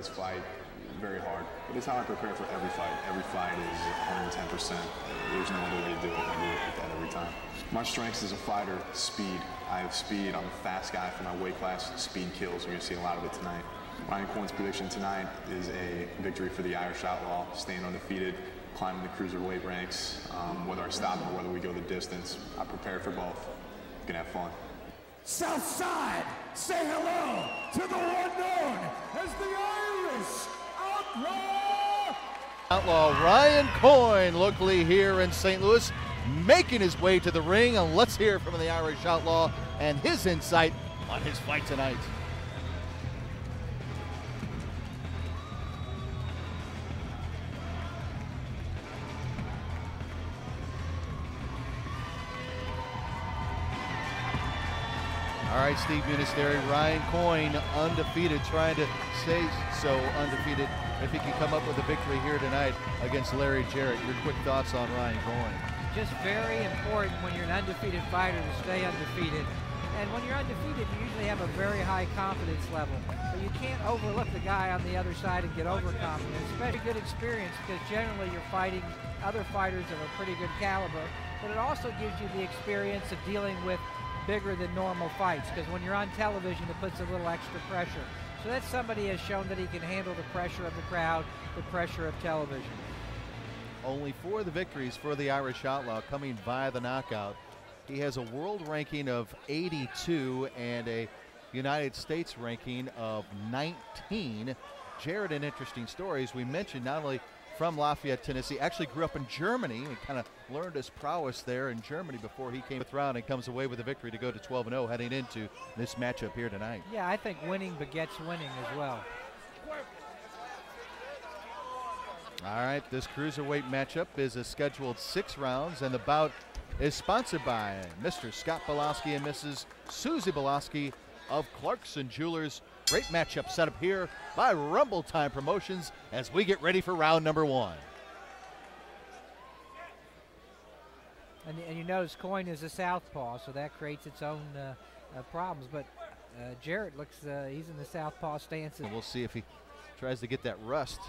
this fight very hard. But it's how I prepare for every fight. Every fight is 110%. There's no other way to do it. I do it like that every time. My strengths as a fighter, speed. I have speed. I'm a fast guy for my weight class. Speed kills. We're going to see a lot of it tonight. Ryan Coyne's prediction tonight is a victory for the Irish Outlaw, staying undefeated, climbing the cruiserweight ranks. Whether I stop or whether we go the distance, I prepare for both. We can have fun. Southside, say hello to the one known as the Irish Outlaw! Outlaw Ryan Coyne, locally here in St. Louis, making his way to the ring. And let's hear from the Irish Outlaw and his insight on his fight tonight. All right, Steve Munisteri, Ryan Coyne undefeated, trying to stay so undefeated if he can come up with a victory here tonight against Larry Jarrett. Your quick thoughts on Ryan Coyne? Just very important when you're an undefeated fighter to stay undefeated. And when you're undefeated, you usually have a very high confidence level. But you can't overlook the guy on the other side and get overconfident. It's a very good experience because generally you're fighting other fighters of a pretty good caliber. But it also gives you the experience of dealing with bigger than normal fights, because when you're on television it puts a little extra pressure. So that's somebody has shown that he can handle the pressure of the crowd, the pressure of television. Only 4 of the victories for the Irish Outlaw coming via the knockout. He has a world ranking of 82 and a United States ranking of 19. Jarrett, an interesting story, as we mentioned, not only from Lafayette, Tennessee, actually grew up in Germany and kind of learned his prowess there in Germany before he came to the round and comes away with a victory to go to 12-0 heading into this matchup here tonight. Yeah, I think winning begets winning as well. All right, this cruiserweight matchup is a scheduled 6 rounds, and the bout is sponsored by Mr. Scott Belowski and Mrs. Susie Belowski of Clarkson Jewelers. Great matchup set up here by Rumble Time Promotions as we get ready for round number 1. And you notice Coyne is a southpaw, so that creates its own problems. But Jarrett looks, he's in the southpaw stance. And we'll see if he tries to get that rust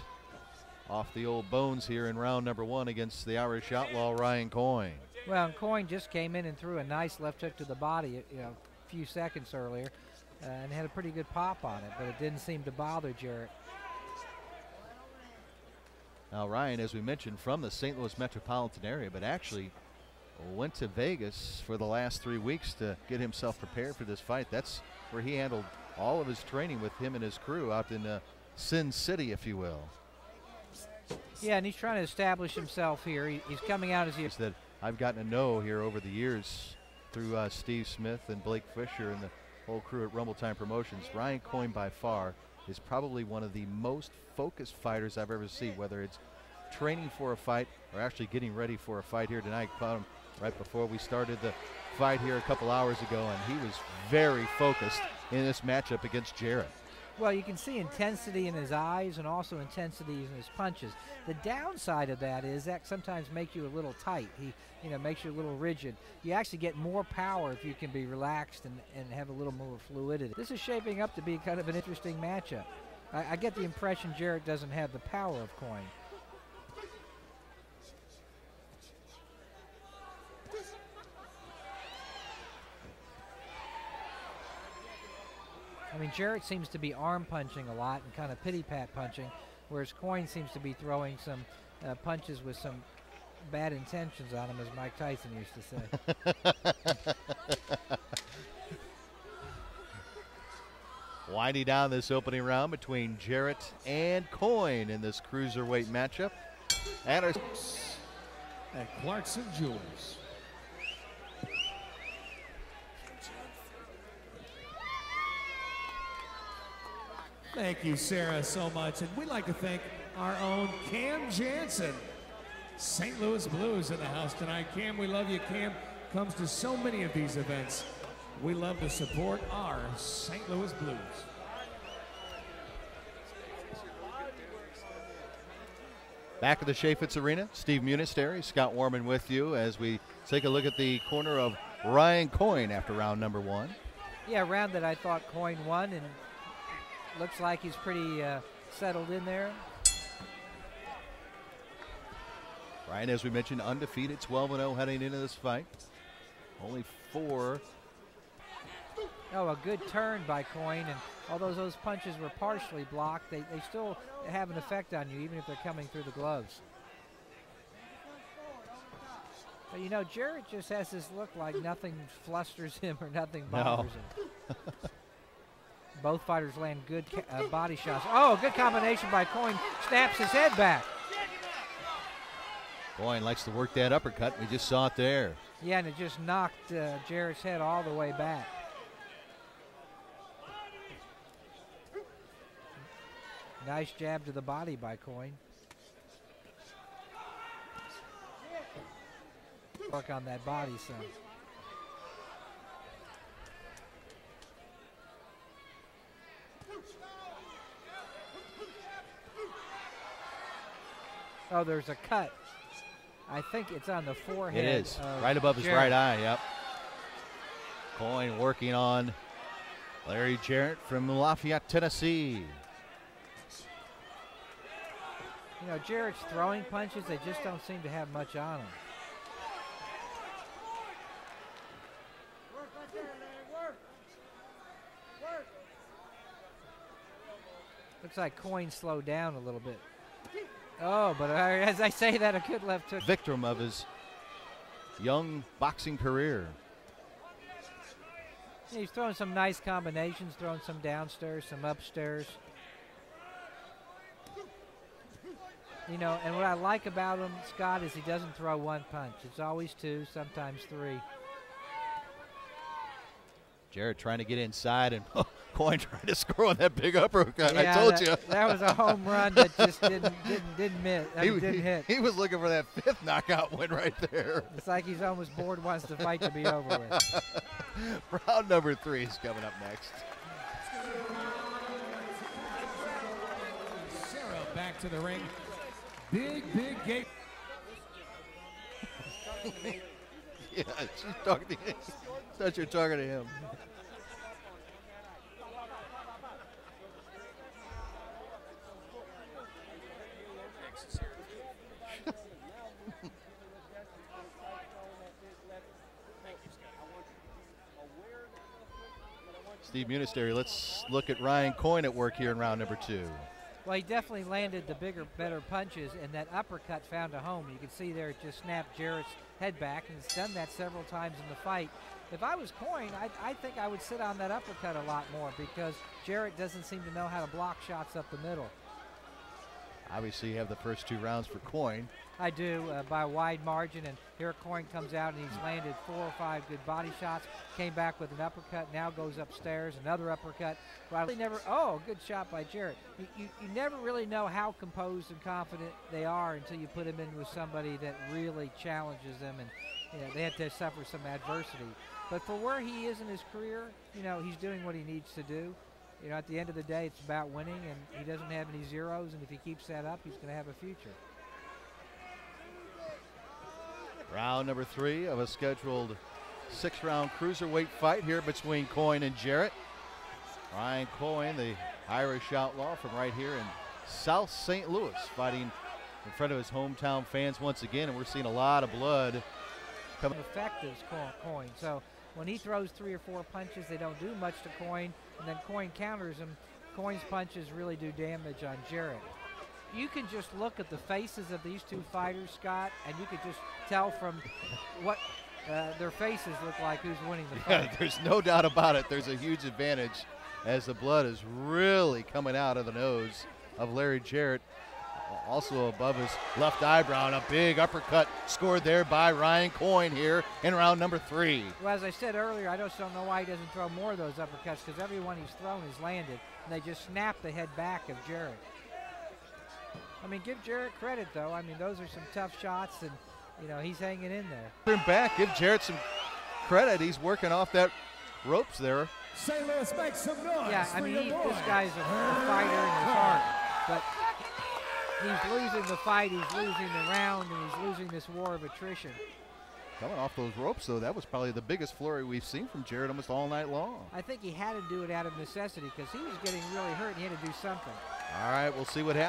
off the old bones here in round number 1 against the Irish Outlaw, Ryan Coyne. Well, and Coyne just came in and threw a nice left hook to the body, a few seconds earlier. And had a pretty good pop on it, but it didn't seem to bother Jarrett. Now Ryan, as we mentioned, from the St. Louis metropolitan area, but actually went to Vegas for the last 3 weeks to get himself prepared for this fight. That's where he handled all of his training with him and his crew out in Sin City, if you will. Yeah, and he's trying to establish himself here. He's coming out as he... That I've gotten to know here over the years through Steve Smith and Blake Fisher and the whole crew at Rumble Time Promotions. Ryan Coyne by far is probably one of the most focused fighters I've ever seen, whether it's training for a fight or actually getting ready for a fight here tonight. Caught him right before we started the fight here a couple hours ago, and he was very focused in this matchup against Jarrett. Well, you can see intensity in his eyes and also intensity in his punches. The downside of that is that sometimes makes you a little tight. He, makes you a little rigid. You actually get more power if you can be relaxed and have a little more fluidity. This is shaping up to be kind of an interesting matchup. I get the impression Jarrett doesn't have the power of Coyne. I mean, Jarrett seems to be arm punching a lot and kind of pity-pat punching, whereas Coyne seems to be throwing some punches with some bad intentions on him, as Mike Tyson used to say. Winding down this opening round between Jarrett and Coyne in this cruiserweight matchup. And our at Clarkson Jewelers. Thank you, Sarah, so much. And we'd like to thank our own Cam Jansen. St. Louis Blues in the house tonight. Cam, we love you. Cam comes to so many of these events. We love to support our St. Louis Blues. Back at the Chaifetz Arena, Steve Munisteri, Scott Warman with you as we take a look at the corner of Ryan Coyne after round number 1. Yeah, a round that I thought Coyne won, and looks like he's pretty settled in there. Ryan, as we mentioned, undefeated, 12-0 heading into this fight. Only 4. Oh, a good turn by Coyne, and although those punches were partially blocked, they still have an effect on you, even if they're coming through the gloves. But you know, Jarrett just has this look like nothing flusters him or nothing bothers him. Both fighters land good body shots. Oh, good combination by Coyne. Snaps his head back. Coyne likes to work that uppercut. We just saw it there. Yeah, and it just knocked Jarrett's head all the way back. Nice jab to the body by Coyne. Work on that body some. Oh, there's a cut. I think it's on the forehead. It is, right above his right eye, yep. Coyne working on Larry Jarrett from Lafayette, Tennessee. You know, Jarrett's throwing punches, they just don't seem to have much on him. Looks like Coyne slowed down a little bit. Oh, but as I say that, a good left hook. Victim of his young boxing career. Yeah, he's throwing some nice combinations, throwing some downstairs, some upstairs. You know, and what I like about him, Scott, is he doesn't throw one punch. It's always 2, sometimes 3. Jarrett trying to get inside, and Coyne trying to score on that big uppercut. Yeah, I told you. That was a home run that just didn't miss. Didn't hit. He was looking for that 5th knockout win right there. It's like he's almost bored, wants the fight to be over with. Round number 3 is coming up next. Sarah back to the ring. Big gate. Yeah, she's talking to him. Thought you're talking to him. Steve Munisteri, let's look at Ryan Coyne at work here in round number 2. Well, he definitely landed the bigger, better punches, and that uppercut found a home. You can see there it just snapped Jarrett's head back, and it's done that several times in the fight. If I was Coyne, I think I would sit on that uppercut a lot more because Jarrett doesn't seem to know how to block shots up the middle. Obviously, you have the first 2 rounds for Coyne. I do, by a wide margin, and here Coyne comes out and he's landed 4 or 5 good body shots, came back with an uppercut, now goes upstairs, another uppercut. But oh, good shot by Jarrett. You never really know how composed and confident they are until you put them in with somebody that really challenges them, and you know, they have to suffer some adversity. But for where he is in his career, you know, he's doing what he needs to do. You know, at the end of the day, it's about winning, and he doesn't have any zeros, and if he keeps that up, he's going to have a future. Round number 3 of a scheduled 6-round cruiserweight fight here between Coyne and Jarrett. Ryan Coyne, the Irish outlaw from right here in South St. Louis, fighting in front of his hometown fans once again, and we're seeing a lot of blood coming. Effective Coyne. So when he throws 3 or 4 punches, they don't do much to Coyne, and then Coyne counters him. Coyne's punches really do damage on Jarrett. You can just look at the faces of these 2 fighters, Scott, and you could just tell from what their faces look like who's winning the fight. Yeah, there's no doubt about it. There's a huge advantage as the blood is really coming out of the nose of Larry Jarrett. Also above his left eyebrow, and a big uppercut scored there by Ryan Coyne here in round number 3. Well, as I said earlier, I just don't know why he doesn't throw more of those uppercuts, because every one he's thrown has landed, and they just snap the head back of Jarrett. I mean, give Jarrett credit, though. I mean, those are some tough shots, and, you know, he's hanging in there. Turn back, give Jarrett some credit. He's working off that ropes there. St. Louis, make some noise. Yeah, I mean, this guy's a fighter in his heart, but he's losing the fight, he's losing the round, and he's losing this war of attrition. Coming off those ropes, though, that was probably the biggest flurry we've seen from Jarrett almost all night long. I think he had to do it out of necessity because he was getting really hurt and he had to do something. All right, we'll see what happens.